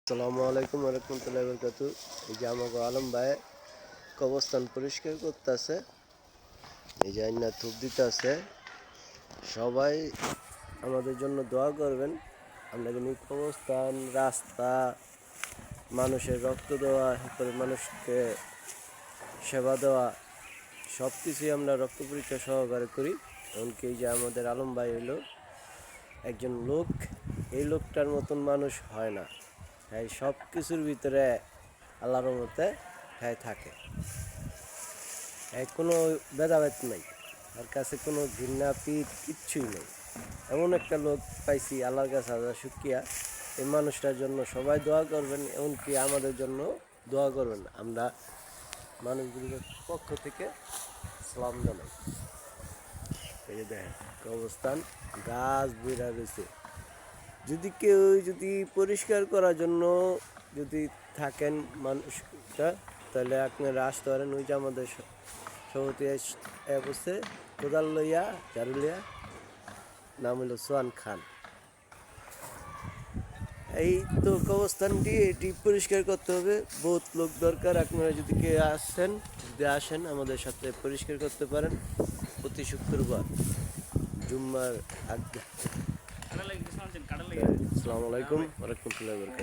আসসালামু আলাইকুম রহমতুল্লাহি বরকাতু। এই যে আমাকে আলম ভাই কবরস্থান পরিষ্কার করতেছে, এই যে আইনা ধূপ দিতে আছে। সবাই আমাদের জন্য দোয়া করবেন। আমরা কিন্তু কবরস্থান, রাস্তা, মানুষের রক্ত দেওয়া, এরপরে মানুষকে সেবা দেওয়া, সব কিছুই আমরা রক্ত পরীক্ষা সহকারে করি। এমনকি এই যে আমাদের আলম ভাই হইল একজন লোক, এই লোকটার মতন মানুষ হয় না। হ্যাঁ, সব কিছুর ভিতরে আল্লাহর রহমতে হ্যাঁ থাকে। কোনো ভেদাভেদ নাই, আর কাছে কোনো ঘৃণা পিঠ কিচ্ছুই নেই। এমন একটা লোক পাইছি, আল্লাহর কাছে হাজার শুকরিয়া। এই মানুষটার জন্য সবাই দোয়া করবেন, এমনকি আমাদের জন্য দোয়া করবেন। আমরা মানুষগুলোর পক্ষ থেকে সালাম জানাই। এই যে দেখেন অবস্থান, গাছ বইরা রয়েছে। যদি পরিষ্কার করার জন্য যদি থাকেন মানুষটা, তাহলে আপনারা আসতে পারেন। ওই যে আমাদের সভাপতি বসে কোদাল লইয়া, ঝাড়ু লইয়া, নাম হলো সোহান খান। এই তো কবরস্থানটি, এটি পরিষ্কার করতে হবে, বহুত লোক দরকার। আপনারা যদি আসেন আমাদের সাথে পরিষ্কার করতে পারেন প্রতি শুক্রবার জুম্মার আগে। আসসালামু আলাইকুম ওয়া রাহমাতুল্লাহি ওয়া বারাকাতুহু।